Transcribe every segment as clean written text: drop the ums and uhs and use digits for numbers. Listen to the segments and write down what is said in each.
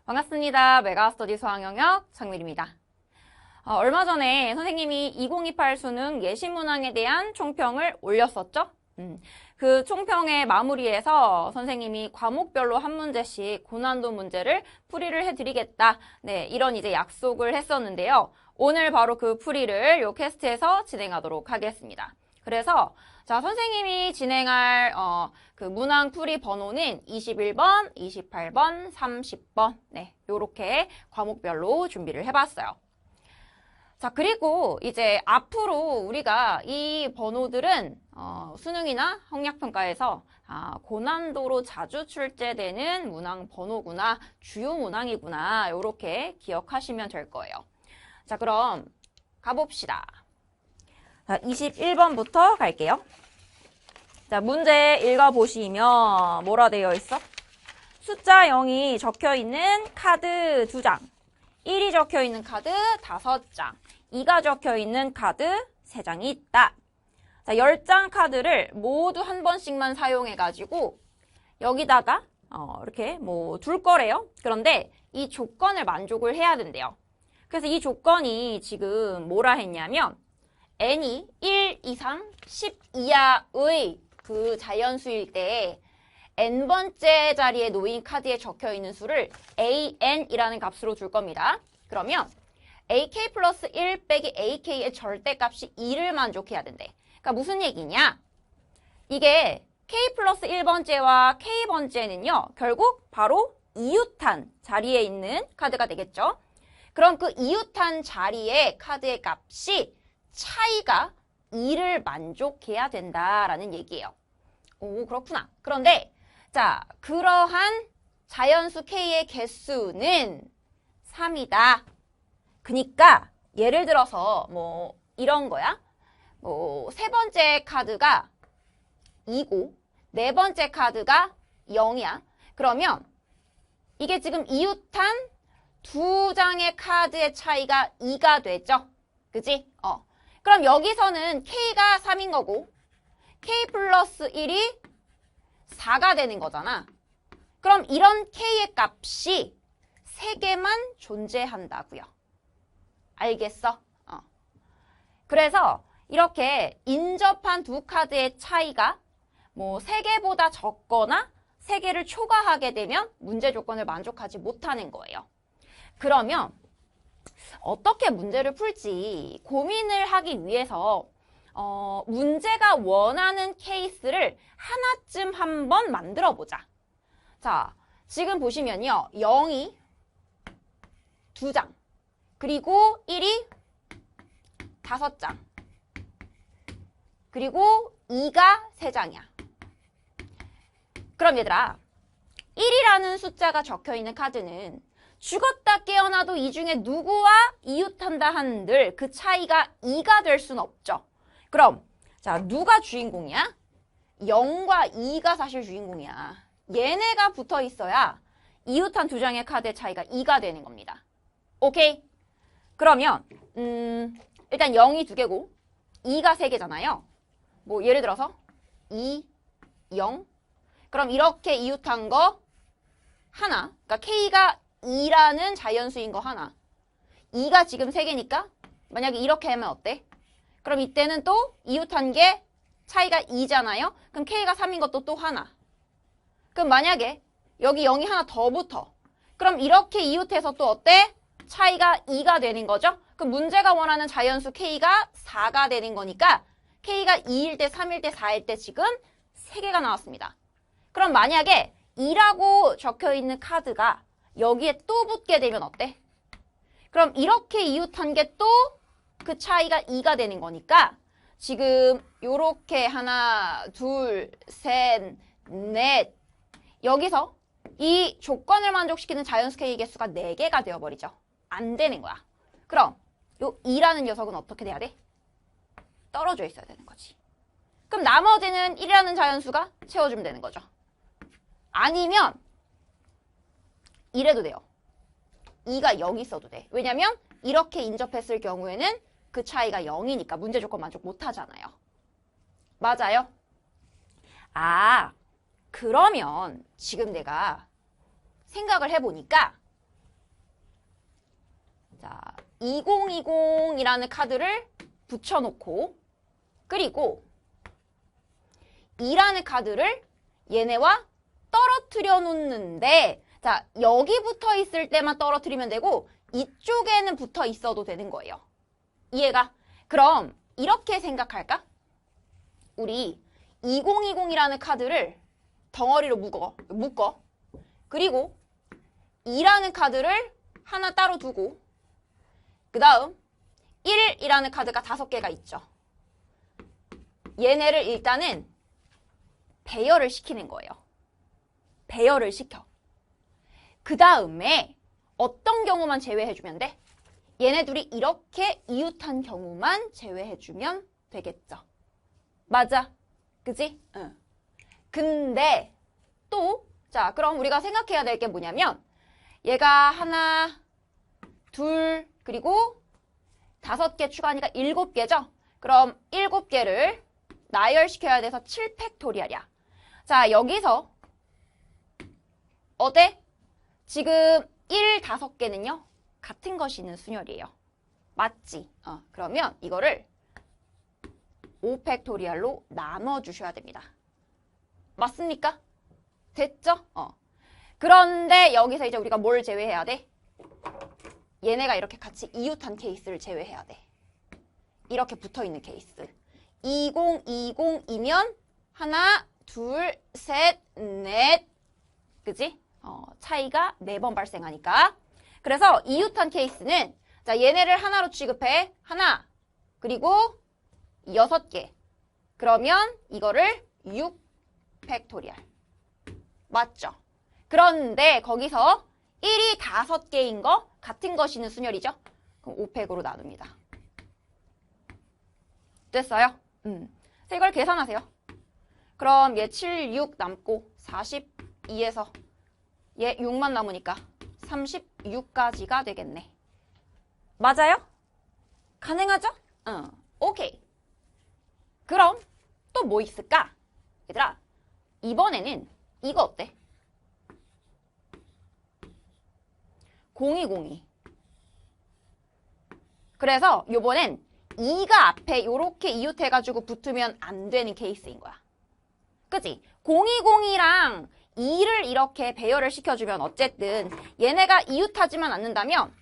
반갑습니다. 메가스터디 수학영역 장밀입니다. 얼마 전에 선생님이 2028 수능 예시문항에 대한 총평을 올렸었죠? 그 총평의 마무리에서 선생님이 과목별로 한 문제씩 고난도 문제를 풀이를 해드리겠다. 네, 이런 이제 약속을 했었는데요. 오늘 바로 그 풀이를 요 캐스트에서 진행하도록 하겠습니다. 그래서 자, 선생님이 진행할 그 문항 풀이 번호는 21번, 28번, 30번. 네, 요렇게 과목별로 준비를 해봤어요. 자, 그리고 이제 앞으로 우리가 이 번호들은 수능이나 학력평가에서 고난도로 자주 출제되는 문항 번호구나, 주요 문항이구나, 요렇게 기억하시면 될 거예요. 자, 그럼 가봅시다. 자, 21번부터 갈게요. 자, 문제 읽어보시면 뭐라 되어 있어? 숫자 0이 적혀있는 카드 2장, 1이 적혀있는 카드 5장, 2가 적혀있는 카드 3장이 있다. 자, 10장 카드를 모두 한 번씩만 사용해가지고 여기다가 이렇게 뭐 둘 거래요. 그런데 이 조건을 만족을 해야 된대요. 그래서 이 조건이 지금 뭐라 했냐면 n이 1 이상 10 이하의 그 자연수일 때 n번째 자리에 놓인 카드에 적혀있는 수를 an이라는 값으로 줄 겁니다. 그러면 ak 플러스 1 빼기 ak의 절대값이 2를 만족해야 된대. 그러니까 무슨 얘기냐? 이게 k 플러스 1번째와 k번째는요. 결국 바로 이웃한 자리에 있는 카드가 되겠죠. 그럼 그 이웃한 자리의 카드의 값이 차이가 2를 만족해야 된다라는 얘기예요. 오, 그렇구나. 그런데 자, 그러한 자연수 k의 개수는 3이다. 그니까 예를 들어서 뭐 이런 거야. 뭐 세 번째 카드가 2고 네 번째 카드가 0이야. 그러면 이게 지금 이웃한 두 장의 카드의 차이가 2가 되죠. 그지? 그럼 여기서는 k가 3인 거고 k 플러스 1이 4가 되는 거잖아. 그럼 이런 k의 값이 3개만 존재한다고요. 알겠어? 그래서 이렇게 인접한 두 카드의 차이가 뭐 3개보다 적거나 3개를 초과하게 되면 문제 조건을 만족하지 못하는 거예요. 그러면 어떻게 문제를 풀지 고민을 하기 위해서 문제가 원하는 케이스를 하나쯤 한번 만들어 보자. 자, 지금 보시면요. 0이 2장, 그리고 1이 5장, 그리고 2가 3장이야. 그럼 얘들아, 1이라는 숫자가 적혀있는 카드는 죽었다 깨어나도 이 중에 누구와 이웃한다 한들 그 차이가 2가 될 수는 없죠. 그럼 자, 누가 주인공이야? 0과 2가 사실 주인공이야. 얘네가 붙어 있어야 이웃한 두 장의 카드의 차이가 2가 되는 겁니다. 오케이? 그러면 일단 0이 2개고 2가 3개잖아요. 뭐 예를 들어서 2, 0. 그럼 이렇게 이웃한 거 하나. 그러니까 k가 2라는 자연수인 거 하나. 2가 지금 3개니까 만약에 이렇게 하면 어때? 그럼 이때는 또 이웃한 게 차이가 2잖아요. 그럼 k가 3인 것도 또 하나. 그럼 만약에 여기 0이 하나 더 붙어. 그럼 이렇게 이웃해서 또 어때? 차이가 2가 되는 거죠. 그럼 문제가 원하는 자연수 k가 4가 되는 거니까 k가 2일 때, 3일 때, 4일 때 지금 3개가 나왔습니다. 그럼 만약에 2라고 적혀있는 카드가 여기에 또 붙게 되면 어때? 그럼 이렇게 이웃한 게 또 그 차이가 2가 되는 거니까 지금 요렇게 하나, 둘, 셋, 넷 여기서 이 조건을 만족시키는 자연수 K의 개수가 4개가 되어버리죠. 안 되는 거야. 그럼 요 2라는 녀석은 어떻게 돼야 돼? 떨어져 있어야 되는 거지. 그럼 나머지는 1이라는 자연수가 채워주면 되는 거죠. 아니면 이래도 돼요. 2가 여기 있어도 돼. 왜냐면 이렇게 인접했을 경우에는 그 차이가 0이니까 문제 조건 만족 못하잖아요. 맞아요? 그러면 지금 내가 생각을 해보니까 2020이라는 카드를 붙여놓고 그리고 2라는 카드를 얘네와 떨어뜨려 놓는데 자, 여기 붙어 있을 때만 떨어뜨리면 되고 이쪽에는 붙어 있어도 되는 거예요. 이해가? 그럼 이렇게 생각할까? 우리 2020이라는 카드를 덩어리로 묶어. 그리고 2라는 카드를 하나 따로 두고 그 다음 1이라는 카드가 5개가 있죠. 얘네를 일단은 배열을 시키는 거예요. 배열을 시켜. 그 다음에 어떤 경우만 제외해주면 돼? 얘네들이 이렇게 이웃한 경우만 제외해주면 되겠죠. 맞아. 그지? 응. 근데 또, 자, 그럼 우리가 생각해야 될 게 뭐냐면 얘가 하나, 둘, 그리고 5개 추가하니까 7개죠? 그럼 7개를 나열시켜야 돼서 7팩토리얼이야. 자, 여기서 어때? 지금 5개는요? 같은 것이 있는 순열이에요. 맞지? 그러면 이거를 5팩토리얼로 나눠주셔야 됩니다. 맞습니까? 됐죠? 그런데 여기서 이제 우리가 뭘 제외해야 돼? 얘네가 이렇게 같이 이웃한 케이스를 제외해야 돼. 이렇게 붙어있는 케이스. 2020이면 하나, 둘, 셋, 넷. 그지? 차이가 4번 발생하니까. 그래서 이웃한 케이스는 자, 얘네를 하나로 취급해. 하나, 그리고 6개. 그러면 이거를 6팩토리얼. 맞죠? 그런데 거기서 1이 5개인 거 같은 것이 있는 순열이죠? 그럼 5팩으로 나눕니다. 됐어요? 그래서 이걸 계산하세요. 그럼 얘 7, 6 남고 42에서 얘 6만 남으니까 36까지가 되겠네. 맞아요? 가능하죠? 오케이. 그럼 또 뭐 있을까? 얘들아, 이번에는 이거 어때? 0202. 그래서 요번엔 2가 앞에 요렇게 이웃해가지고 붙으면 안 되는 케이스인 거야. 그치? 020이랑 2를 이렇게 배열을 시켜주면 어쨌든 얘네가 이웃하지만 않는다면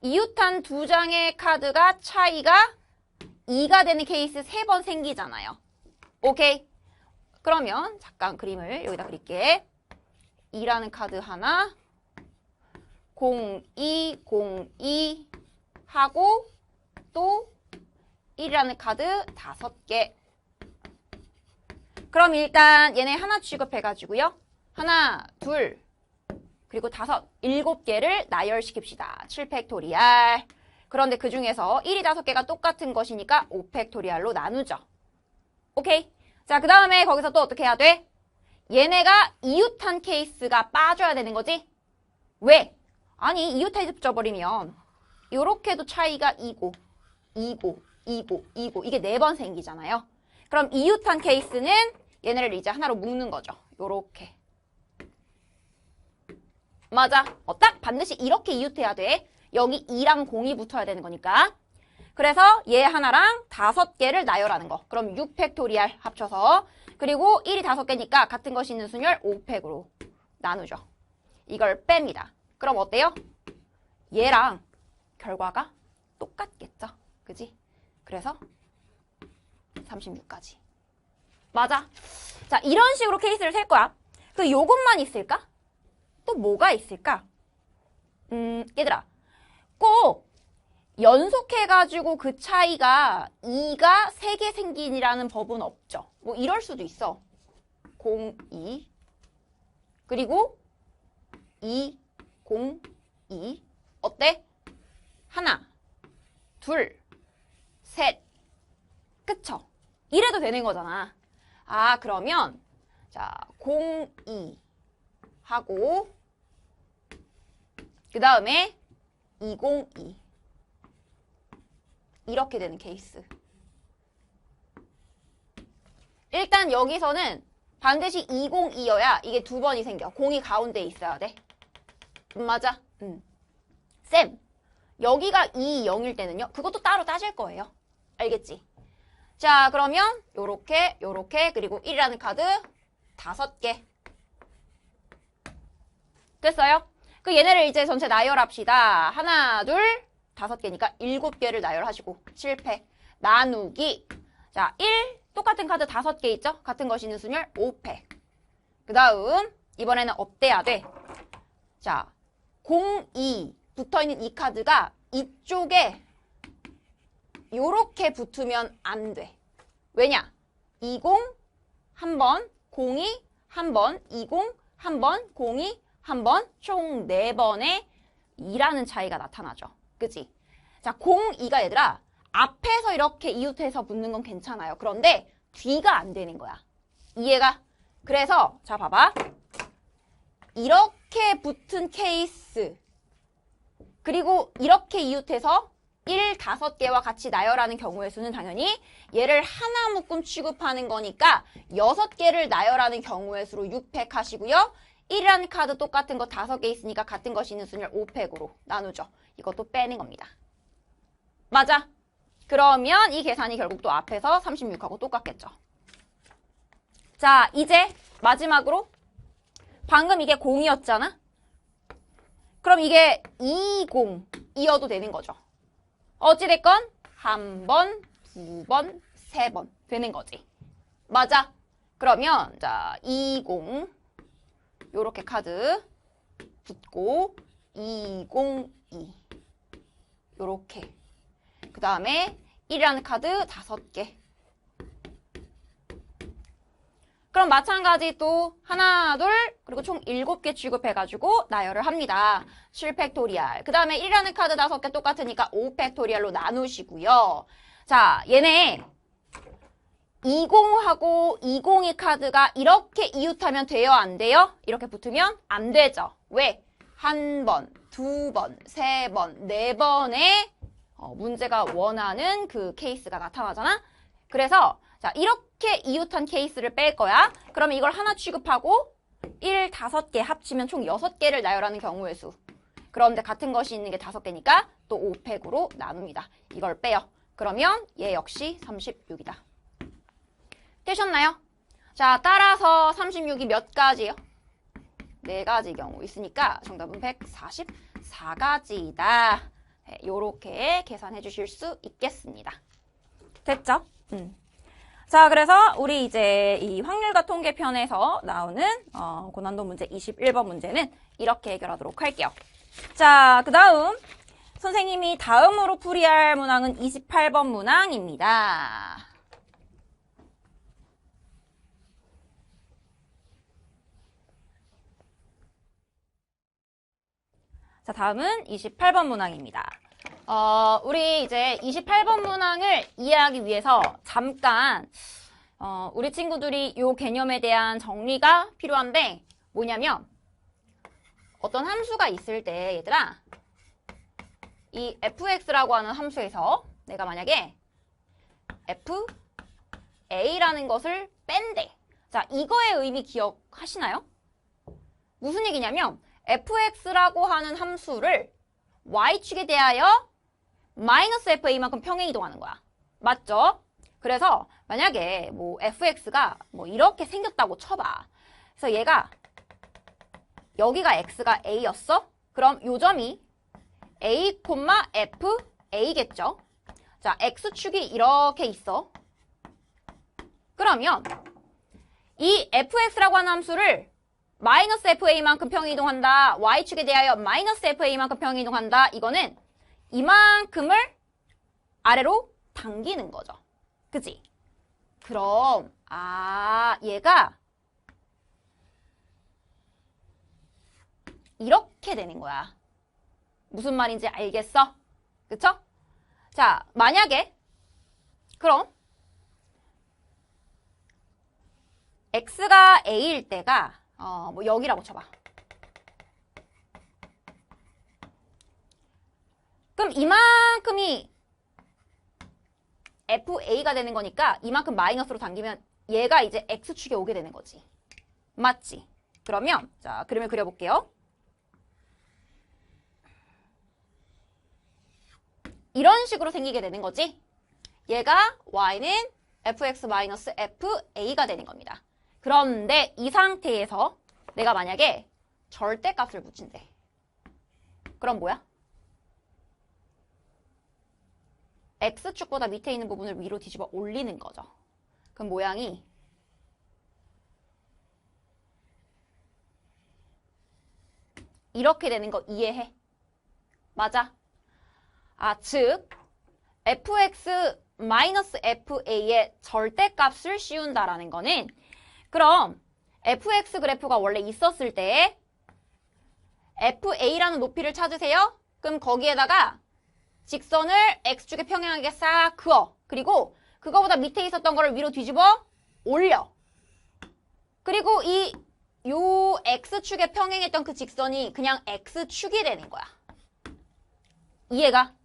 이웃한 2장의 카드가 차이가 2가 되는 케이스 3번 생기잖아요. 오케이? 그러면 잠깐 그림을 여기다 그릴게. 2라는 카드 하나, 0202 하고 또 1이라는 카드 5개. 그럼 일단 얘네 하나 취급해가지고요. 하나, 둘, 그리고 5, 7개를 나열시킵시다. 7팩토리얼. 그런데 그 중에서 1이 5개가 똑같은 것이니까 5팩토리얼로 나누죠. 오케이? 자, 그 다음에 거기서 또 어떻게 해야 돼? 얘네가 이웃한 케이스가 빠져야 되는 거지? 왜? 아니, 이웃해져버리면 요렇게도 차이가 2고, 2고, 2고, 2고 이게 4번 생기잖아요. 그럼 이웃한 케이스는 얘네를 이제 하나로 묶는 거죠. 요렇게. 맞아. 딱 반드시 이렇게 이웃해야 돼. 여기 2랑 0이 붙어야 되는 거니까. 그래서 얘 하나랑 5개를 나열하는 거. 그럼 6팩토리얼 합쳐서. 그리고 1이 5개니까 같은 것이 있는 순열 5팩으로 나누죠. 이걸 뺍니다. 그럼 어때요? 얘랑 결과가 똑같겠죠? 그지? 그래서 36까지. 맞아. 자, 이런 식으로 케이스를 셀 거야. 그 요것만 있을까? 또 뭐가 있을까? 얘들아, 꼭 연속해가지고 그 차이가 2가 3개 생기라는 법은 없죠. 뭐 이럴 수도 있어. 0, 2 그리고 2, 0, 2 어때? 하나, 둘, 셋 그쵸? 이래도 되는 거잖아. 아, 그러면 자 0, 2 하고 그 다음에 202 이렇게 되는 케이스. 일단 여기서는 반드시 202여야 이게 2번이 생겨. 0이 가운데에 있어야 돼. 맞아? 쌤, 여기가 2, 0일 때는요. 그것도 따로 따질 거예요. 알겠지? 자, 그러면 요렇게, 요렇게, 그리고 1이라는 카드 5개. 됐어요? 그 얘네를 이제 전체 나열합시다. 하나, 둘, 5개니까 7개를 나열하시고 실패. 나누기. 자, 1, 똑같은 카드 5개 있죠? 같은 것이 있는 순열 5패. 그 다음 이번에는 업돼야 돼. 자, 0, 2 붙어있는 이 카드가 이쪽에 요렇게 붙으면 안 돼. 왜냐? 20 한 번, 02 한 번, 20 한 번, 02 한 번, 총 4번의 2라는 차이가 나타나죠. 그치? 자, 02가 얘들아 앞에서 이렇게 이웃해서 붙는 건 괜찮아요. 그런데 뒤가 안 되는 거야. 이해가? 그래서 자 봐봐. 이렇게 붙은 케이스 그리고 이렇게 이웃해서 1, 5개와 같이 나열하는 경우의 수는 당연히 얘를 하나 묶음 취급하는 거니까 6개를 나열하는 경우의 수로 6팩 하시고요. 1이라는 카드 똑같은 거 5개 있으니까 같은 것이 있는 순을 5팩으로 나누죠. 이것도 빼는 겁니다. 맞아? 그러면 이 계산이 결국 또 앞에서 36하고 똑같겠죠. 자, 이제 마지막으로 방금 이게 0이었잖아? 그럼 이게 20이어도 되는 거죠. 어찌됐건 한 번, 2번, 3번 되는 거지. 맞아? 그러면 자, 20 요렇게 카드 붙고 202 요렇게 그 다음에 1이라는 카드 5개. 그럼 마찬가지 또 하나, 둘, 그리고 총 7개 취급해가지고 나열을 합니다. 7팩토리알. 그 다음에 1이라는 카드 5개 똑같으니까 5팩토리알로 나누시고요. 자, 얘네 20하고 202 카드가 이렇게 이웃하면 돼요? 안 돼요? 이렇게 붙으면 안 되죠. 왜? 한 번, 2번, 3번, 4번의 문제가 원하는 그 케이스가 나타나잖아? 그래서 자 이렇게 이웃한 케이스를 뺄 거야. 그러면 이걸 하나 취급하고 1, 5개 합치면 총 6개를 나열하는 경우의 수. 그런데 같은 것이 있는 게 5개니까 또 5팩으로 나눕니다. 이걸 빼요. 그러면 얘 역시 36이다. 되셨나요? 자, 따라서 36이 몇 가지요? 4가지 경우 있으니까 정답은 144가지이다. 네, 요렇게 계산해 주실 수 있겠습니다. 됐죠? 자, 그래서 우리 이제 이 확률과 통계 편에서 나오는 고난도 문제 21번 문제는 이렇게 해결하도록 할게요. 자, 그 다음 선생님이 다음으로 풀이할 문항은 28번 문항입니다. 자, 다음은 28번 문항입니다. 우리 이제 28번 문항을 이해하기 위해서 잠깐 우리 친구들이 이 개념에 대한 정리가 필요한데 뭐냐면 어떤 함수가 있을 때 얘들아 이 fx라고 하는 함수에서 내가 만약에 fa라는 것을 뺀대. 자, 이거의 의미 기억하시나요? 무슨 얘기냐면 fx라고 하는 함수를 y축에 대하여 마이너스 fa만큼 평행 이동하는 거야. 맞죠? 그래서 만약에 뭐 fx가 뭐 이렇게 생겼다고 쳐봐. 그래서 얘가 여기가 x가 a였어? 그럼 요 점이 a, f, a겠죠? 자, x축이 이렇게 있어. 그러면 이 fx라고 하는 함수를 마이너스 fa만큼 평행 이동한다. y축에 대하여 마이너스 fa만큼 평행 이동한다. 이거는 이만큼을 아래로 당기는 거죠. 그치? 그럼 얘가 이렇게 되는 거야. 무슨 말인지 알겠어? 그쵸? 자, 만약에 그럼 x가 a일 때가 뭐 여기라고 쳐봐. 그럼 이만큼이 fa가 되는 거니까 이만큼 마이너스로 당기면 얘가 이제 x축에 오게 되는 거지. 맞지? 그러면 자, 그림을 그려볼게요. 이런 식으로 생기게 되는 거지. 얘가 y는 fx-fa가 되는 겁니다. 그런데 이 상태에서 내가 만약에 절대값을 붙인대. 그럼 뭐야? x축보다 밑에 있는 부분을 위로 뒤집어 올리는 거죠. 그럼 모양이 이렇게 되는 거 이해해? 맞아? 즉 fx-fa의 절대값을 씌운다라는 거는 그럼 fx 그래프가 원래 있었을 때 fa라는 높이를 찾으세요. 그럼 거기에다가 직선을 x축에 평행하게 싹 그어. 그리고 그거보다 밑에 있었던 거를 위로 뒤집어 올려. 그리고 요 x축에 평행했던 그 직선이 그냥 x축이 되는 거야. 이해가?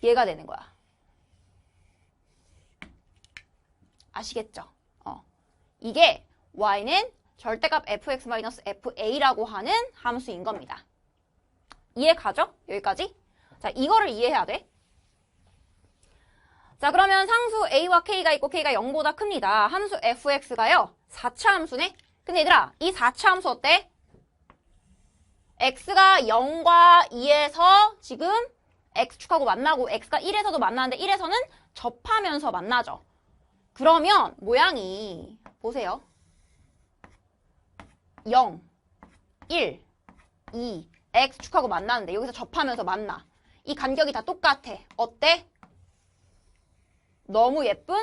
얘가 되는 거야. 아시겠죠? 이게 y는 절대값 fx-fa라고 하는 함수인 겁니다. 이해 가죠? 여기까지? 자, 이거를 이해해야 돼. 자, 그러면 상수 a와 k가 있고 k가 0보다 큽니다. 함수 fx가요. 4차 함수네? 근데 얘들아, 이 4차 함수 어때? x가 0과 2에서 지금 x축하고 만나고 x가 1에서도 만나는데 1에서는 접하면서 만나죠. 그러면 모양이 보세요. 0, 1, 2, x축하고 만나는데 여기서 접하면서 만나. 이 간격이 다 똑같아. 어때? 너무 예쁜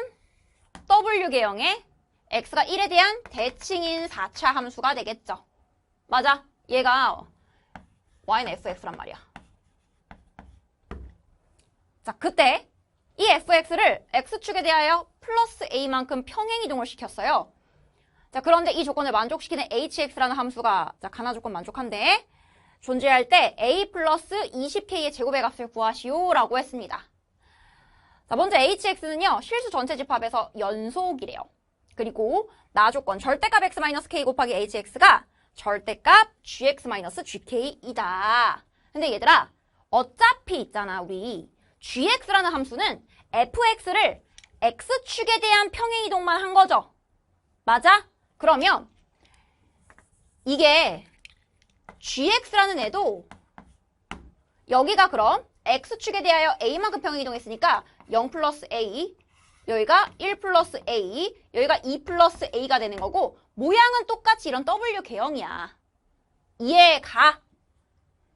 W계형의 x가 1에 대한 대칭인 4차 함수가 되겠죠. 맞아. 얘가 y는 fx란 말이야. 자, 그때 이 fx를 x축에 대하여 플러스 a만큼 평행이동을 시켰어요. 자, 그런데 이 조건을 만족시키는 hx라는 함수가 가나 조건 만족한데 존재할 때 a 플러스 20k의 제곱의 값을 구하시오라고 했습니다. 자, 먼저 hx는요. 실수 전체 집합에서 연속이래요. 그리고 나 조건 절대값 x-k 곱하기 hx가 절대값 gx-gk이다. 근데 얘들아 어차피 있잖아 우리 gx라는 함수는 fx를 x축에 대한 평행이동만 한 거죠. 맞아? 그러면 이게 gx라는 애도 여기가 그럼 x축에 대하여 a만큼 평행이동했으니까 0 플러스 a, 여기가 1 플러스 a, 여기가 2 플러스 a가 되는 거고 모양은 똑같이 이런 W 계형이야. 이해가?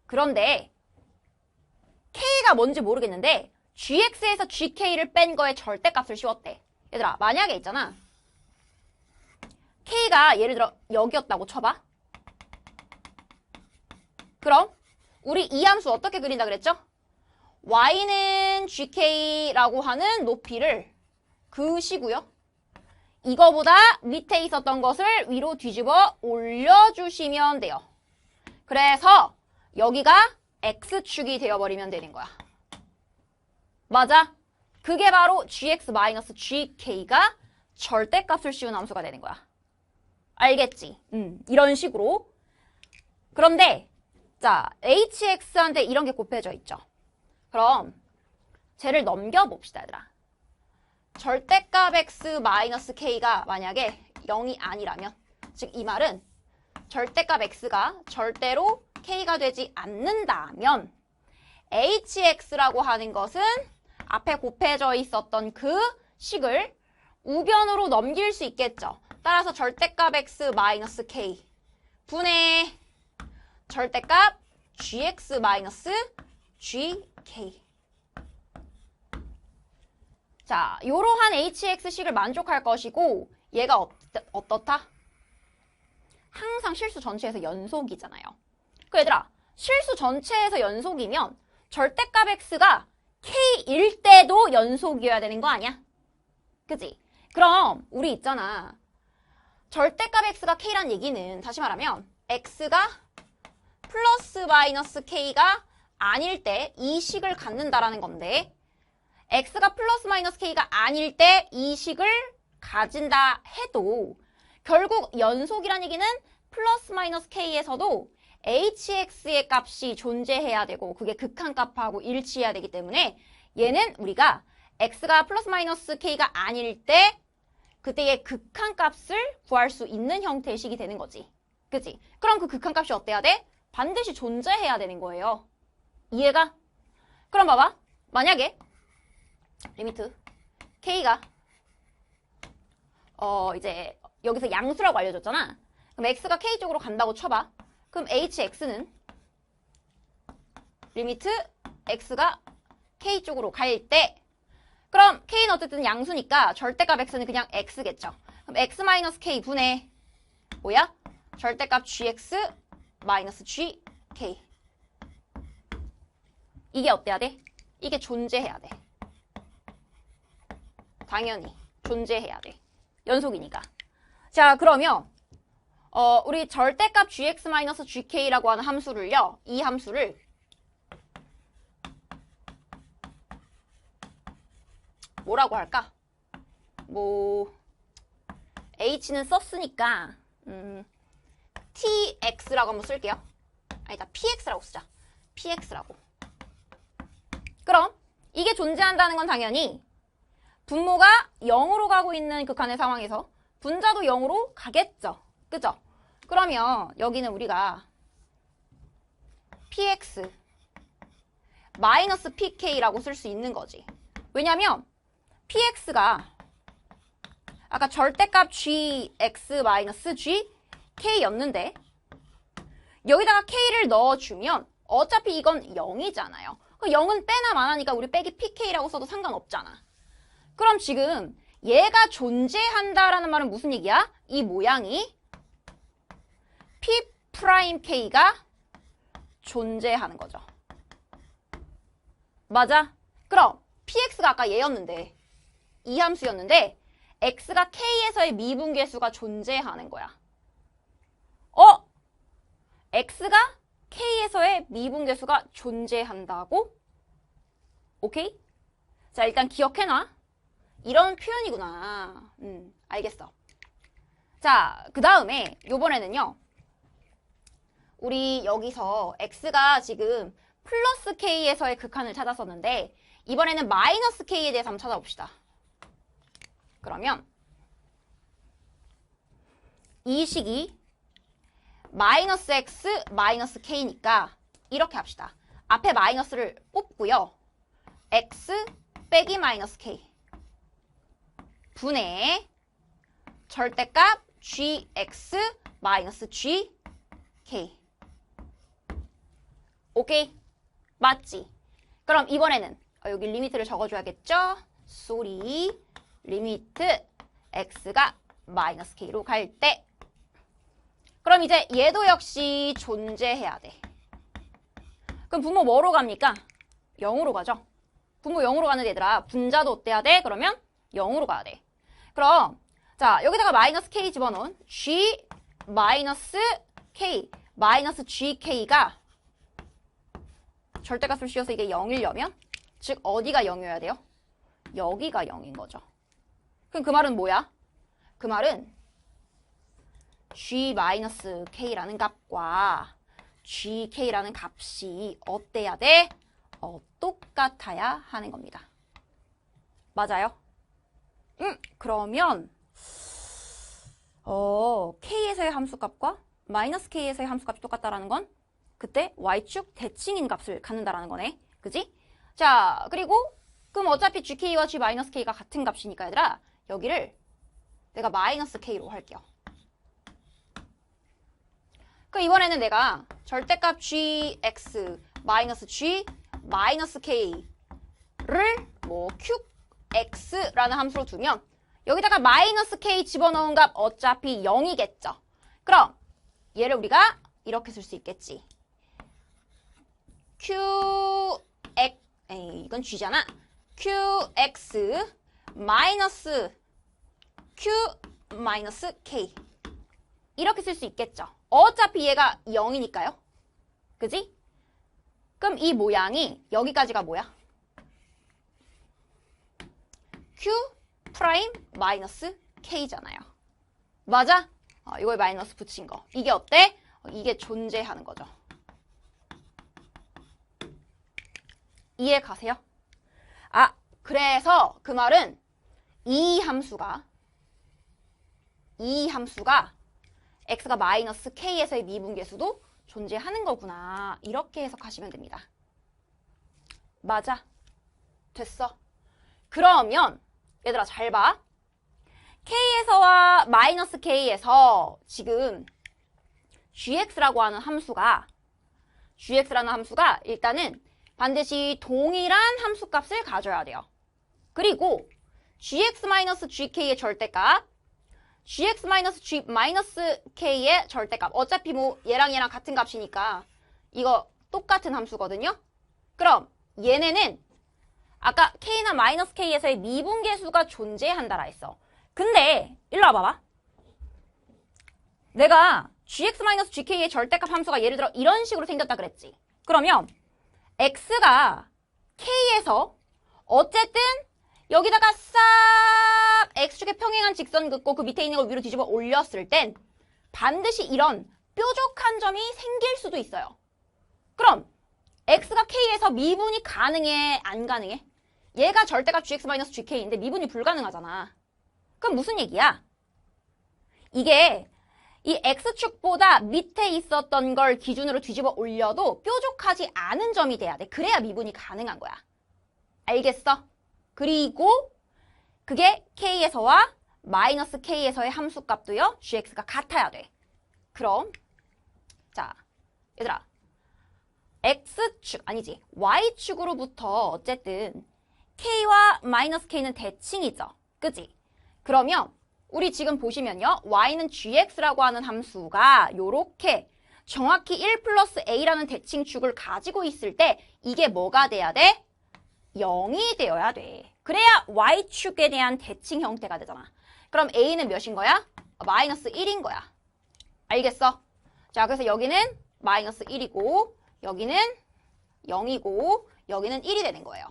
그런데 k가 뭔지 모르겠는데 gx에서 gk를 뺀 거에 절대값을 씌웠대. 얘들아 만약에 있잖아. k가 예를 들어 여기였다고 쳐봐. 그럼 우리 이 함수 어떻게 그린다 그랬죠? y는 gk라고 하는 높이를 그으시고요. 이거보다 밑에 있었던 것을 위로 뒤집어 올려주시면 돼요. 그래서 여기가 x축이 되어버리면 되는 거야. 맞아? 그게 바로 gx-gk가 절대값을 씌운 함수가 되는 거야. 알겠지? 이런 식으로. 그런데 자, hx한테 이런 게 곱해져 있죠. 그럼 쟤를 넘겨봅시다, 얘들아. 절대값 x-k가 만약에 0이 아니라면, 즉 이 말은 절대값 x가 절대로 k가 되지 않는다면 hx라고 하는 것은 앞에 곱해져 있었던 그 식을 우변으로 넘길 수 있겠죠. 따라서 절대값 x-k 분의 절대값 gx-gk. 자, 이러한 hx식을 만족할 것이고 얘가 어떻다? 항상 실수 전체에서 연속이잖아요. 그 얘들아, 실수 전체에서 연속이면 절대값 x가 k일 때도 연속이어야 되는 거 아니야? 그치? 그럼 우리 있잖아. 절대값 x가 k란 얘기는 다시 말하면 x가 플러스 마이너스 k가 아닐 때 이 식을 갖는다라는 건데 x가 플러스 마이너스 k가 아닐 때 이 식을 가진다 해도 결국 연속이란 얘기는 플러스 마이너스 k에서도 hx의 값이 존재해야 되고 그게 극한값하고 일치해야 되기 때문에 얘는 우리가 x가 플러스 마이너스 k가 아닐 때 그때의 극한값을 구할 수 있는 형태의 식이 되는 거지. 그치? 그럼 그 극한값이 어때야 돼? 반드시 존재해야 되는 거예요. 이해가? 그럼 봐봐. 만약에 리미트 k가 이제 여기서 양수라고 알려줬잖아. 그럼 x가 k 쪽으로 간다고 쳐봐. 그럼 hx는 리미트 x가 k 쪽으로 갈 때 그럼 k는 어쨌든 양수니까 절대값 x는 그냥 x겠죠. 그럼 x 마이너스 k 분의 뭐야? 절대값 gx 마이너스 gk. 이게 어때야 돼? 이게 존재해야 돼. 당연히 존재해야 돼. 연속이니까. 자, 그러면 우리 절대값 gx 마이너스 gk라고 하는 함수를요. 이 함수를 뭐라고 할까? h는 썼으니까 tx라고 한번 쓸게요. 아니다, px라고 쓰자. px라고. 그럼 이게 존재한다는 건 당연히 분모가 0으로 가고 있는 극한의 상황에서 분자도 0으로 가겠죠. 그죠? 그러면 여기는 우리가 px 마이너스 pk라고 쓸 수 있는 거지. 왜냐면 px가 아까 절대값 gx 마이너스 gk였는데 여기다가 k를 넣어주면 어차피 이건 0이잖아요. 0은 빼나 마나니까 우리 빼기 pk라고 써도 상관없잖아. 그럼 지금 얘가 존재한다라는 말은 무슨 얘기야? 이 모양이 p'k가 존재하는 거죠. 맞아? 그럼 px가 아까 얘였는데 이 함수였는데 x가 k에서의 미분계수가 존재하는 거야. x가 k에서의 미분계수가 존재한다고? 오케이? 자, 일단 기억해놔. 이런 표현이구나. 알겠어. 자, 그 다음에 요번에는요. 우리 여기서 x가 지금 플러스 k에서의 극한을 찾았었는데 이번에는 마이너스 k에 대해서 한번 찾아봅시다. 그러면 이 식이 마이너스 x 마이너스 k니까 이렇게 합시다. 앞에 마이너스를 뽑고요. x 빼기 마이너스 k 분의 절대값 gx 마이너스 gk. 오케이? 맞지? 그럼 이번에는 여기 리미트를 적어줘야겠죠? 쏘리 리미트 x가 마이너스 k로 갈 때 그럼 이제 얘도 역시 존재해야 돼. 그럼 분모 뭐로 갑니까? 0으로 가죠. 분모 0으로 가는 얘들아 분자도 어때야 돼? 그러면 0으로 가야 돼. 그럼 자 여기다가 마이너스 k 집어넣은 g 마이너스 k 마이너스 gk가 절대값을 씌워서 이게 0이려면 즉 어디가 0이어야 돼요? 여기가 0인 거죠. 그럼 그 말은 뭐야? 그 말은 g-k라는 값과 gk라는 값이 어때야 돼? 똑같아야 하는 겁니다. 맞아요? 그러면 k에서의 함수값과 마이너스 k에서의 함수값이 똑같다라는 건 그때 y축 대칭인 값을 갖는다라는 거네. 그지? 자, 그리고 그럼 어차피 gk와 g-k가 같은 값이니까 얘들아 여기를 내가 마이너스 k로 할게요. 그럼 이번에는 내가 절대값 gx 마이너스 g 마이너스 k를 qx라는 함수로 두면 여기다가 마이너스 k 집어넣은 값 어차피 0이겠죠. 그럼 얘를 우리가 이렇게 쓸 수 있겠지. 이건 g잖아. qx 마이너스 q 마이너스 k 이렇게 쓸 수 있겠죠. 어차피 얘가 0이니까요. 그지? 그럼 이 모양이 여기까지가 뭐야? q 프라임 마이너스 k잖아요. 맞아? 이걸 마이너스 붙인 거. 이게 어때? 이게 존재하는 거죠. 이해 가세요? 아, 그래서 그 말은 이 함수가 x가 마이너스 k에서의 미분계수도 존재하는 거구나. 이렇게 해석하시면 됩니다. 맞아. 됐어. 그러면 얘들아 잘 봐. k에서와 마이너스 k에서 지금 gx라는 함수가 일단은 반드시 동일한 함수값을 가져야 돼요. 그리고 gx-gk의 절대값, gx-g-k의 절대값. 어차피 뭐 얘랑 같은 값이니까 이거 똑같은 함수거든요. 그럼 얘네는 아까 k나 마이너스 k에서의 미분계수가 존재한다라 했어. 근데 일로 와봐봐. 내가 gx-gk의 절대값 함수가 예를 들어 이런 식으로 생겼다 그랬지. 그러면 x가 k에서 어쨌든 여기다가 싹 x축에 평행한 직선 긋고 그 밑에 있는 걸 위로 뒤집어 올렸을 땐 반드시 이런 뾰족한 점이 생길 수도 있어요. 그럼 x가 k에서 미분이 가능해? 안 가능해? 얘가 절대값 gx-gk인데 미분이 불가능하잖아. 그럼 무슨 얘기야? 이게 이 x축보다 밑에 있었던 걸 기준으로 뒤집어 올려도 뾰족하지 않은 점이 돼야 돼. 그래야 미분이 가능한 거야. 알겠어? 그리고 그게 k에서와 마이너스 k에서의 함수값도요. gx가 같아야 돼. 그럼 자, 얘들아. x축, 아니지. y축으로부터 어쨌든 k와 마이너스 k는 대칭이죠. 그치? 그러면 우리 지금 보시면요. y는 gx라고 하는 함수가 요렇게 정확히 1 플러스 a라는 대칭축을 가지고 있을 때 이게 뭐가 돼야 돼? 0이 되어야 돼. 그래야 y축에 대한 대칭 형태가 되잖아. 그럼 a는 몇인 거야? 마이너스 1인 거야. 알겠어? 자, 그래서 여기는 마이너스 1이고 여기는 0이고 여기는 1이 되는 거예요.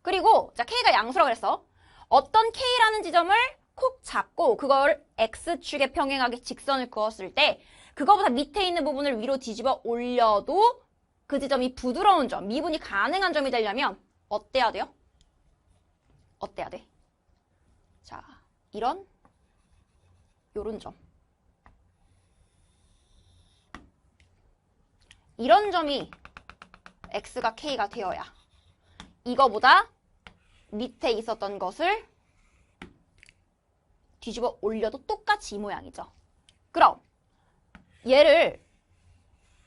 그리고 자 k가 양수라고 그랬어. 어떤 k라는 지점을 콕 잡고 그걸 x축에 평행하게 직선을 그었을 때 그거보다 밑에 있는 부분을 위로 뒤집어 올려도 그 지점이 부드러운 점, 미분이 가능한 점이 되려면 어때야 돼요? 어때야 돼? 자, 요런 점. 이런 점이 x가 k가 되어야 이거보다 밑에 있었던 것을 뒤집어 올려도 똑같이 이 모양이죠. 그럼 얘를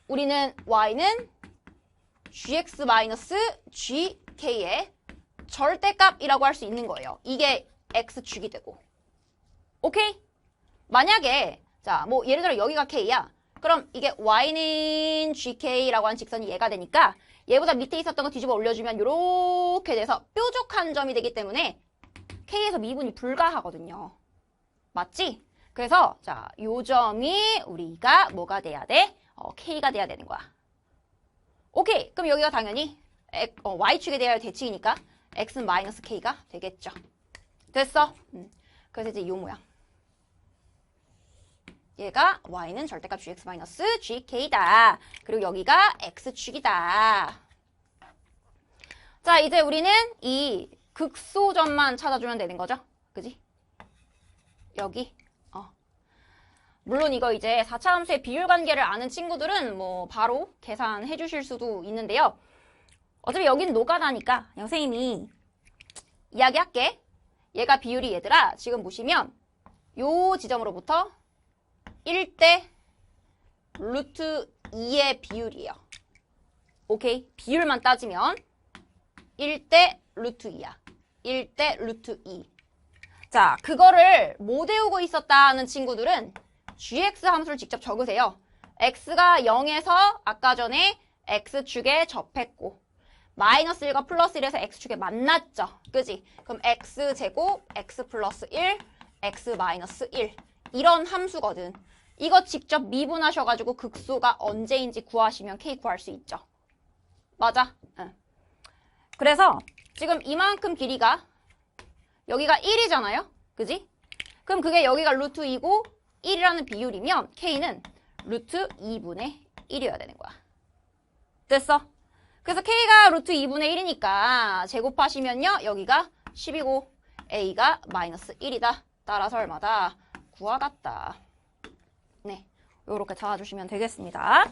우리는 y는 gx-gk의 절대값이라고 할 수 있는 거예요. 이게 x축이 되고. 오케이? 만약에 자, 뭐 예를 들어 여기가 k야. 그럼 이게 y는 gk라고 하는 직선이 얘가 되니까 얘보다 밑에 있었던 거 뒤집어 올려주면 이렇게 돼서 뾰족한 점이 되기 때문에 k에서 미분이 불가하거든요. 맞지? 그래서 자, 요 점이 우리가 뭐가 돼야 돼? k가 돼야 되는 거야. 오케이. 그럼 여기가 당연히 y축에 대하여 대칭이니까 x는 마이너스 k가 되겠죠. 됐어? 그래서 이제 요 모양. 얘가 y는 절대값 gx-gk다. 그리고 여기가 x축이다. 자, 이제 우리는 이 극소점만 찾아주면 되는 거죠. 그지? 여기. 물론 이거 이제 4차 함수의 비율 관계를 아는 친구들은 뭐 바로 계산해 주실 수도 있는데요. 어차피 여긴 노가다니까 그냥 선생님이 이야기할게. 얘가 비율이 얘들아 지금 보시면 요 지점으로부터 1대 루트 2의 비율이에요. 오케이? 비율만 따지면 1대 루트 2야. 1대 루트 2. 자, 그거를 못 외우고 있었다는 친구들은 gx 함수를 직접 적으세요. x가 0에서 아까 전에 x축에 접했고 마이너스 1과 플러스 1에서 x축에 만났죠. 그지? 그럼 x제곱 x 플러스 1, x 마이너스 1 이런 함수거든. 이거 직접 미분하셔가지고 극소가 언제인지 구하시면 k 구할 수 있죠. 맞아? 응. 그래서 지금 이만큼 길이가 여기가 1이잖아요. 그지? 그럼 그게 여기가 루트 2고 1이라는 비율이면 k는 루트 2분의 1이어야 되는 거야. 됐어? 그래서 K가 루트 2분의 1이니까 제곱하시면요. 여기가 10이고 A가 마이너스 1이다. 따라서 얼마다? 9와 같다. 네, 요렇게 찾아주시면 되겠습니다.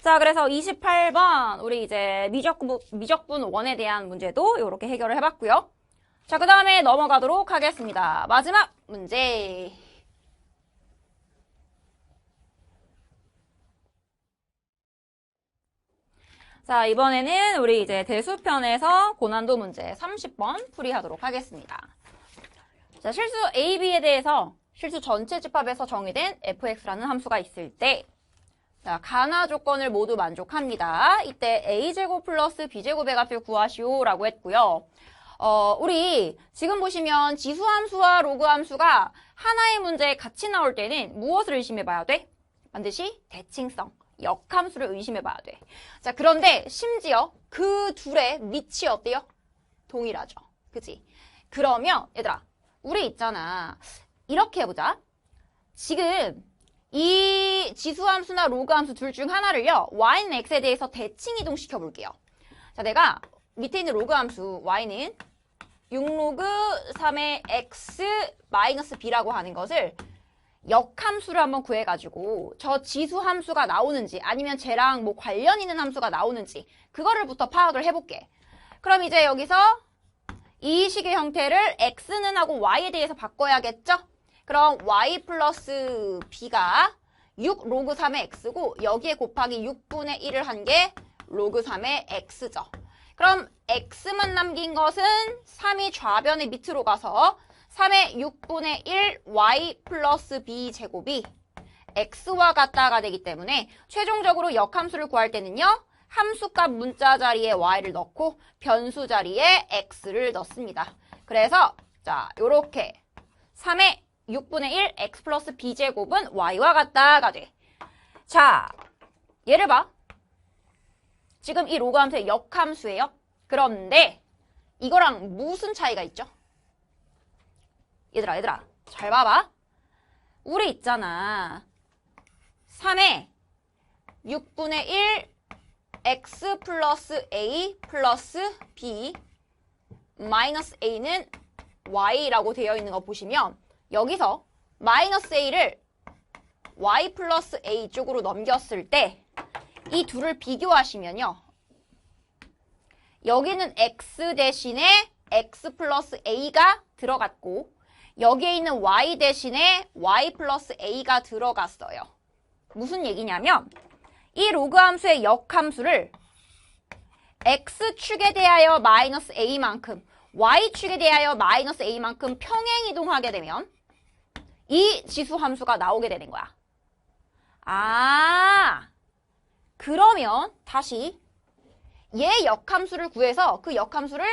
자, 그래서 28번 우리 이제 미적분 1에 대한 문제도 요렇게 해결을 해봤고요. 자, 그 다음에 넘어가도록 하겠습니다. 마지막 문제. 자, 이번에는 우리 이제 대수편에서 고난도 문제 30번 풀이하도록 하겠습니다. 자, 실수 A, B에 대해서 실수 전체 집합에서 정의된 fx라는 함수가 있을 때 자, 가나 조건을 모두 만족합니다. 이때 a제곱 플러스 b제곱의 값을 구하시오라고 했고요. 우리 지금 보시면 지수함수와 로그함수가 하나의 문제에 같이 나올 때는 무엇을 의심해봐야 돼? 반드시 대칭성, 역함수를 의심해봐야 돼. 자, 그런데 심지어 그 둘의 밑이 어때요? 동일하죠. 그치? 그러면 얘들아, 우리 있잖아. 이렇게 해보자. 지금 이 지수함수나 로그함수 둘 중 하나를요. y는 x에 대해서 대칭 이동시켜 볼게요. 자, 내가 밑에 있는 로그함수 y는 6로그 3의 x 마이너스 b라고 하는 것을 역함수를 한번 구해가지고 저 지수함수가 나오는지 아니면 쟤랑 뭐 관련 있는 함수가 나오는지 그거를부터 파악을 해볼게. 그럼 이제 여기서 이 식의 형태를 x는 하고 y에 대해서 바꿔야겠죠? 그럼 y 플러스 b가 6 로그 3의 x고 여기에 곱하기 6분의 1을 한 게 로그 3의 x죠. 그럼 x만 남긴 것은 3이 좌변의 밑으로 가서 3의 6분의 1 y 플러스 b 제곱이 x와 같다가 되기 때문에 최종적으로 역함수를 구할 때는요. 함수값 문자 자리에 y를 넣고 변수 자리에 x를 넣습니다. 그래서 자 요렇게 3의 6분의 1 x 플러스 b제곱은 y와 같다가 돼. 자, 얘를 봐. 지금 이 로그함수의 역함수예요. 그런데 이거랑 무슨 차이가 있죠? 얘들아 잘 봐봐. 우리 있잖아. 3의 6분의 1 x 플러스 a 플러스 b 마이너스 a는 y라고 되어 있는 거 보시면 여기서 마이너스 a를 y 플러스 a 쪽으로 넘겼을 때 이 둘을 비교하시면요. 여기는 x 대신에 x 플러스 a가 들어갔고 여기에 있는 y 대신에 y 플러스 a가 들어갔어요. 무슨 얘기냐면 이 로그함수의 역함수를 x축에 대하여 마이너스 a만큼 y축에 대하여 마이너스 a만큼 평행이동하게 되면 이 지수함수가 나오게 되는 거야. 아, 그러면 다시 얘 역함수를 구해서 그 역함수를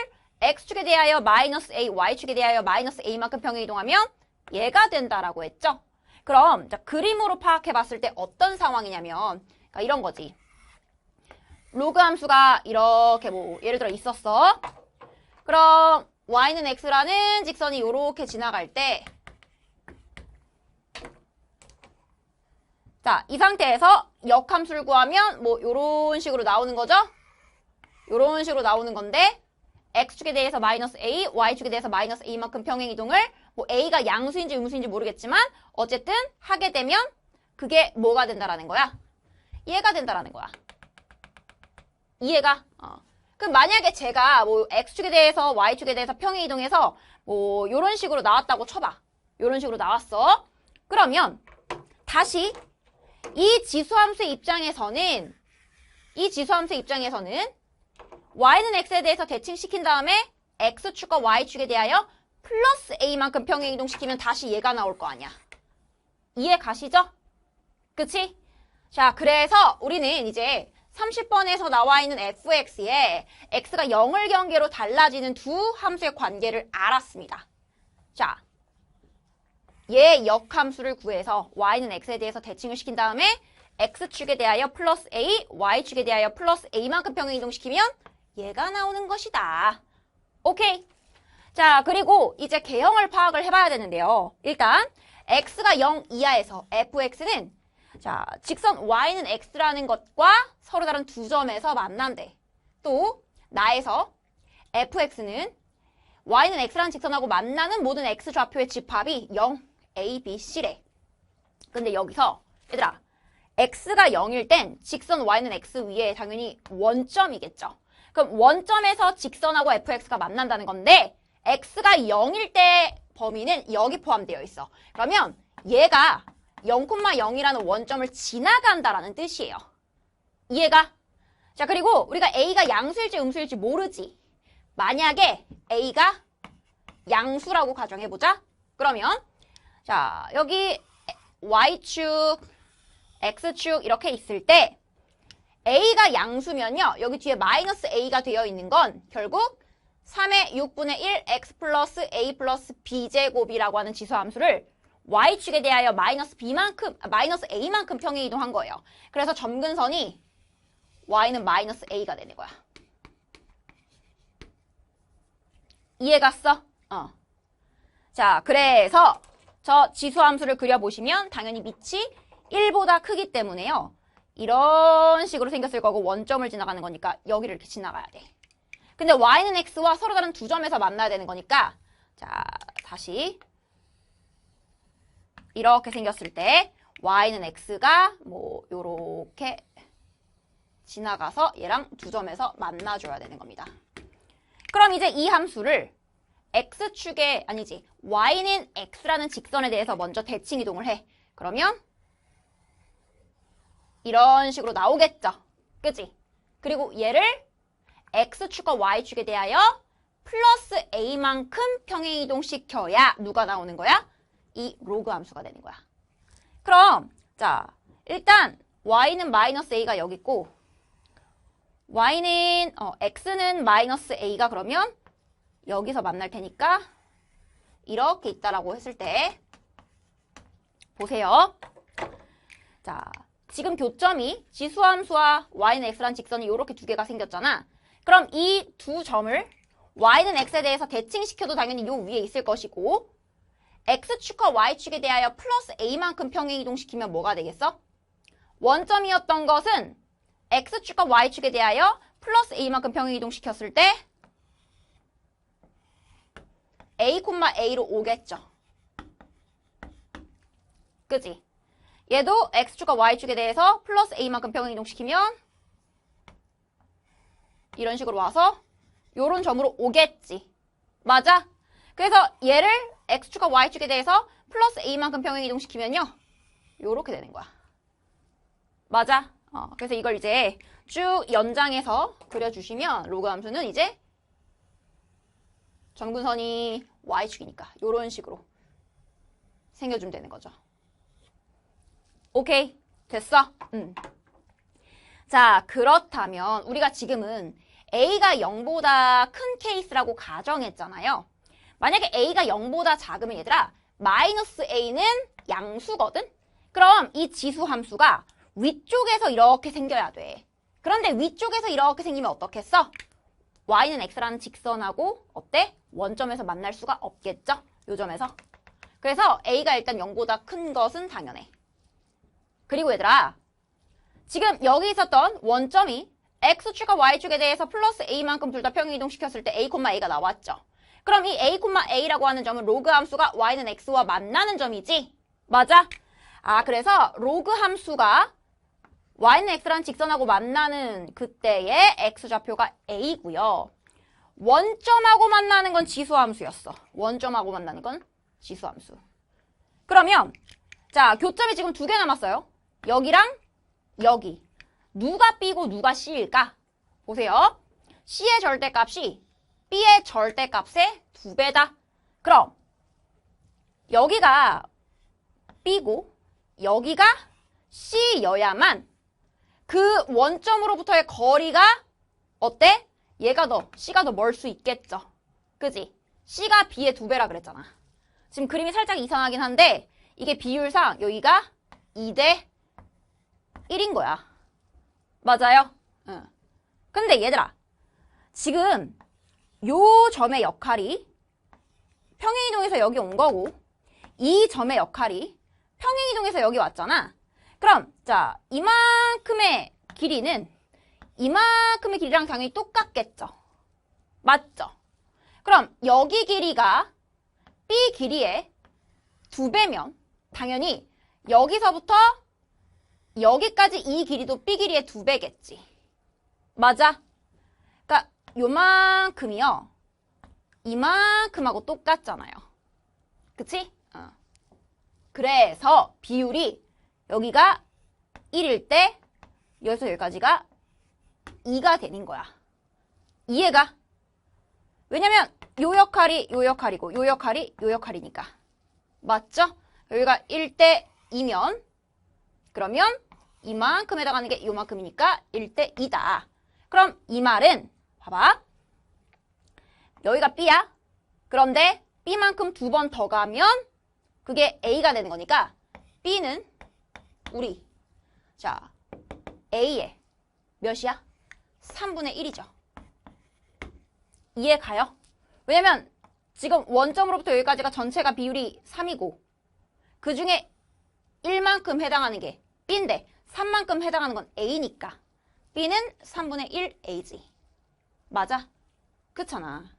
x축에 대하여 마이너스 a, y축에 대하여 마이너스 a만큼 평행이동하면 얘가 된다라고 했죠. 그럼 자, 그림으로 파악해 봤을 때 어떤 상황이냐면 그러니까 이런 거지. 로그 함수가 이렇게 뭐 예를 들어 있었어. 그럼 y는 x라는 직선이 이렇게 지나갈 때 자, 이 상태에서 역함수를 구하면 뭐 요런 식으로 나오는 거죠? 요런 식으로 나오는 건데 x축에 대해서 마이너스 a, y축에 대해서 마이너스 a만큼 평행이동을 뭐 a가 양수인지 음수인지 모르겠지만 어쨌든 하게 되면 그게 뭐가 된다라는 거야? 얘가 된다라는 거야. 이해가? 그럼 만약에 제가 뭐 x축에 대해서 y축에 대해서 평행이동해서 뭐 요런 식으로 나왔다고 쳐봐. 요런 식으로 나왔어. 그러면 다시 이 지수함수의 입장에서는 y는 x에 대해서 대칭시킨 다음에 x축과 y축에 대하여 플러스 a만큼 평행이동시키면 다시 얘가 나올 거 아니야. 이해 가시죠? 그치? 자, 그래서 우리는 이제 30번에서 나와 있는 fx에 x가 0을 경계로 달라지는 두 함수의 관계를 알았습니다. 자, 얘 역함수를 구해서 y는 x에 대해서 대칭을 시킨 다음에 x축에 대하여 플러스 a, y축에 대하여 플러스 a만큼 평행이동시키면 얘가 나오는 것이다. 오케이? 자, 그리고 이제 개형을 파악을 해봐야 되는데요. 일단 x가 0 이하에서 fx는 자, 직선 y는 x라는 것과 서로 다른 두 점에서 만난대. 또 나에서 fx는 y는 x라는 직선하고 만나는 모든 x 좌표의 집합이 0, a, b, c래. 근데 여기서 얘들아 x가 0일 땐 직선 y는 x 위에 당연히 원점이겠죠. 그럼 원점에서 직선하고 fx가 만난다는 건데 x가 0일 때 범위는 여기 포함되어 있어. 그러면 얘가 0,0이라는 원점을 지나간다라는 뜻이에요. 이해가? 자, 그리고 우리가 a가 양수일지 음수일지 모르지. 만약에 a가 양수라고 가정해보자. 그러면 자, 여기 y축, x축 이렇게 있을 때 a가 양수면요. 여기 뒤에 마이너스 a가 되어 있는 건 결국 3의 6분의 1 x 플러스 a 플러스 b제곱이라고 하는 지수함수를 y축에 대하여 마이너스 a만큼 평행 이동한 거예요. 그래서 점근선이 y는 마이너스 a가 되는 거야. 이해 갔어? 자, 그래서 저 지수함수를 그려보시면 당연히 밑이 1보다 크기 때문에요. 이런 식으로 생겼을 거고 원점을 지나가는 거니까 여기를 이렇게 지나가야 돼. 근데 y는 x와 서로 다른 두 점에서 만나야 되는 거니까 자, 다시 이렇게 생겼을 때 y는 x가 뭐 요렇게 지나가서 얘랑 두 점에서 만나줘야 되는 겁니다. 그럼 이제 이 함수를 x축에 아니지 y는 x라는 직선에 대해서 먼저 대칭 이동을 해. 그러면 이런 식으로 나오겠죠. 그치? 그리고 얘를 x축과 y축에 대하여 플러스 a만큼 평행 이동시켜야 누가 나오는 거야? 이 로그 함수가 되는 거야. 그럼 자 일단 y는 마이너스 a가 여기 있고 y는 x는 마이너스 a가 그러면 여기서 만날 테니까 이렇게 있다라고 했을 때 보세요. 자, 지금 교점이 지수함수와 y는 x라는 직선이 이렇게 두 개가 생겼잖아. 그럼 이 두 점을 y는 x에 대해서 대칭시켜도 당연히 요 위에 있을 것이고 x축과 y축에 대하여 플러스 a만큼 평행 이동시키면 뭐가 되겠어? 원점이었던 것은 x축과 y축에 대하여 플러스 a만큼 평행 이동시켰을 때 a, a로 오겠죠. 그지? 얘도 x축과 y축에 대해서 플러스 a만큼 평행 이동시키면 이런 식으로 와서 요런 점으로 오겠지. 맞아? 그래서 얘를 x축과 y축에 대해서 플러스 a만큼 평행 이동시키면요. 요렇게 되는 거야. 맞아? 그래서 이걸 이제 쭉 연장해서 그려주시면 로그 함수는 이제 점근선이 y축이니까 요런 식으로 생겨주면 되는 거죠. 오케이? 됐어? 자, 그렇다면 우리가 지금은 a가 0보다 큰 케이스라고 가정했잖아요. 만약에 a가 0보다 작으면 얘들아 마이너스 a는 양수거든? 그럼 이 지수 함수가 위쪽에서 이렇게 생겨야 돼. 그런데 위쪽에서 이렇게 생기면 어떻겠어? y는 x라는 직선하고 어때? 원점에서 만날 수가 없겠죠? 요 점에서. 그래서 a가 일단 0보다 큰 것은 당연해. 그리고 얘들아 지금 여기 있었던 원점이 x축과 y축에 대해서 플러스 a만큼 둘 다 평행 이동시켰을 때 a, a가 나왔죠. 그럼 이 a, a라고 하는 점은 로그 함수가 y는 x와 만나는 점이지? 맞아? 그래서 로그 함수가 y는 x라는 직선하고 만나는 그때의 x좌표가 a고요. 원점하고 만나는 건 지수함수였어. 원점하고 만나는 건 지수함수. 그러면 자 교점이 지금 두 개 남았어요. 여기랑 여기. 누가 b고 누가 c일까? 보세요. c의 절대값이 b의 절대값의 2배다. 그럼 여기가 b고 여기가 c여야만 그 원점으로부터의 거리가 어때? 얘가 c가 더 멀 수 있겠죠. 그지? c가 b의 2배라 그랬잖아. 지금 그림이 살짝 이상하긴 한데 이게 비율상 여기가 2대 1인 거야. 맞아요? 응. 근데 얘들아 지금 요 점의 역할이 평행이동에서 여기 온 거고 이 점의 역할이 평행이동에서 여기 왔잖아. 그럼 자, 이만큼의 길이는 이만큼의 길이랑 당연히 똑같겠죠. 맞죠? 그럼 여기 길이가 B 길이의 2배면 당연히 여기서부터 여기까지 이 길이도 B 길이의 2배겠지. 맞아? 그러니까 요만큼이요. 이만큼하고 똑같잖아요. 그치? 그래서 비율이 여기가 1일 때 여기서 여기까지가 2가 되는 거야. 이해가? 왜냐면 요 역할이 요 역할이고 요 역할이 요 역할이니까. 맞죠? 여기가 1대 2면 그러면 이만큼 해당하는 게 요만큼이니까 1대 2다. 그럼 이 말은 봐봐. 여기가 B야. 그런데 B만큼 2번 더 가면 그게 A가 되는 거니까 B는 우리 자 A의 몇이야? 3분의 1이죠. 이해 가요? 왜냐면 지금 원점으로부터 여기까지가 전체가 비율이 3이고 그 중에 1만큼 해당하는 게 B인데 3만큼 해당하는 건 A니까 B는 3분의 1 A지. 맞아? 그렇잖아.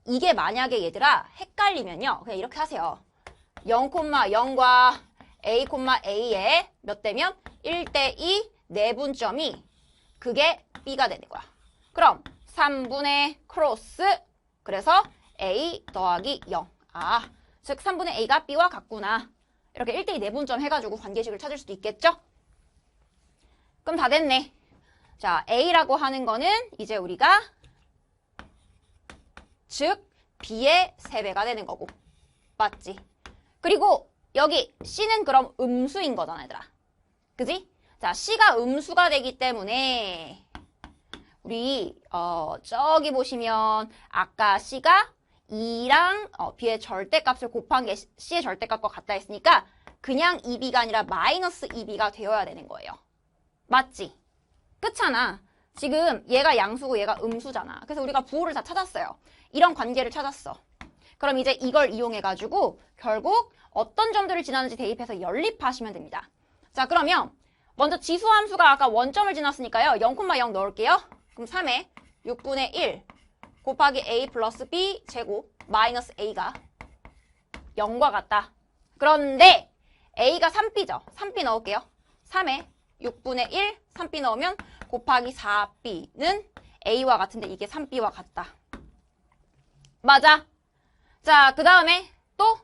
이게 만약에 얘들아 헷갈리면요. 그냥 이렇게 하세요. 0,0과 A,A의 몇 대면 1대 2 내분점이 그게 B가 되는 거야. 그럼 3분의 크로스 그래서 A 더하기 0. 즉 3분의 A가 B와 같구나. 이렇게 1대 2 내분점 해가지고 관계식을 찾을 수도 있겠죠? 그럼 다 됐네. 자, A라고 하는 거는 이제 우리가 즉 B의 3배가 되는 거고. 맞지? 그리고 여기 C는 그럼 음수인 거잖아, 얘들아. 그지? 자, C가 음수가 되기 때문에 우리 저기 보시면 아까 C가 2랑 B의 절대값을 곱한 게 C의 절대값과 같다 했으니까 그냥 2B가 아니라 마이너스 2B가 되어야 되는 거예요. 맞지? 그렇잖아. 지금 얘가 양수고 얘가 음수잖아. 그래서 우리가 부호를 다 찾았어요. 이런 관계를 찾았어. 그럼 이제 이걸 이용해가지고 결국 어떤 점들을 지나는지 대입해서 연립하시면 됩니다. 자, 그러면 먼저 지수함수가 아까 원점을 지났으니까요. 0,0 넣을게요. 그럼 3에 6분의 1 곱하기 A 플러스 B 제곱 마이너스 A가 0과 같다. 그런데 A가 3B죠. 3B 넣을게요. 3에 6분의 1 3B 넣으면 곱하기 4B는 A와 같은데 이게 3B와 같다. 맞아. 자, 그 다음에 또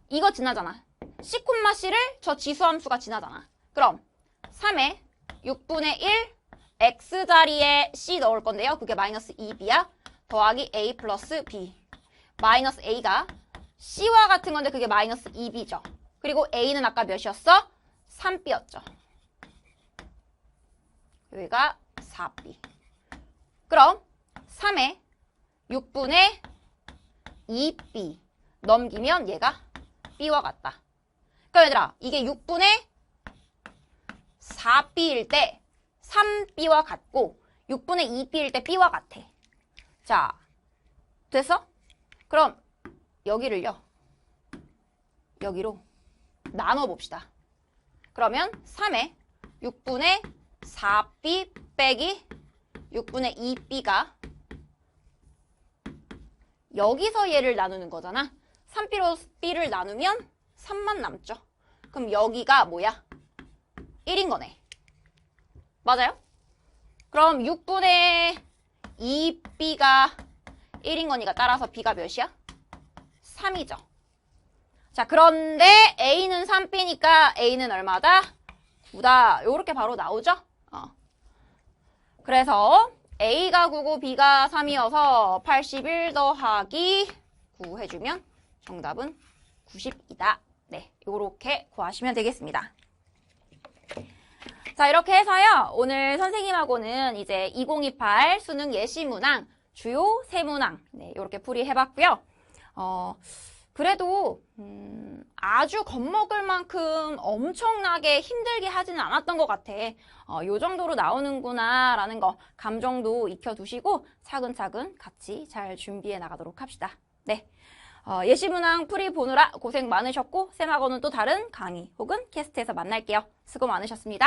이거 지나잖아. C, C를 저 지수함수가 지나잖아. 그럼 3에 6분의 1 X자리에 C 넣을 건데요. 그게 마이너스 2B야. 더하기 A 플러스 B. 마이너스 A가 C와 같은 건데 그게 마이너스 2B죠. 그리고 A는 아까 몇이었어? 3B였죠. 여기가 4B. 그럼 3에 6분의 2B 넘기면 얘가 B와 같다. 그러니까 얘들아 이게 6분의 4B일 때 3B와 같고 6분의 2B일 때 B와 같아. 자, 됐어? 그럼 여기를요. 여기로 나눠봅시다. 그러면 3에 6분의 4B 빼기 6분의 2B가 여기서 얘를 나누는 거잖아. 3B로 B를 나누면 3만 남죠. 그럼 여기가 뭐야? 1인 거네. 맞아요? 그럼 6분의 2B가 1인 거니까 따라서 B가 몇이야? 3이죠. 자, 그런데 A는 3B니까 A는 얼마다? 9다. 요렇게 바로 나오죠? 그래서 A가 9고 B가 3이어서 81 더하기 9 해주면 정답은 90이다. 네, 요렇게 구하시면 되겠습니다. 자, 이렇게 해서요. 오늘 선생님하고는 이제 2028 수능 예시문항, 주요 세문항, 네, 요렇게 풀이해봤고요. 그래도 아주 겁먹을 만큼 엄청나게 힘들게 하지는 않았던 것 같아. 요 정도로 나오는구나 라는 거 감정도 익혀두시고 차근차근 같이 잘 준비해 나가도록 합시다. 네, 예시문항 풀이 보느라 고생 많으셨고 쌤하고는 또 다른 강의 혹은 캐스트에서 만날게요. 수고 많으셨습니다.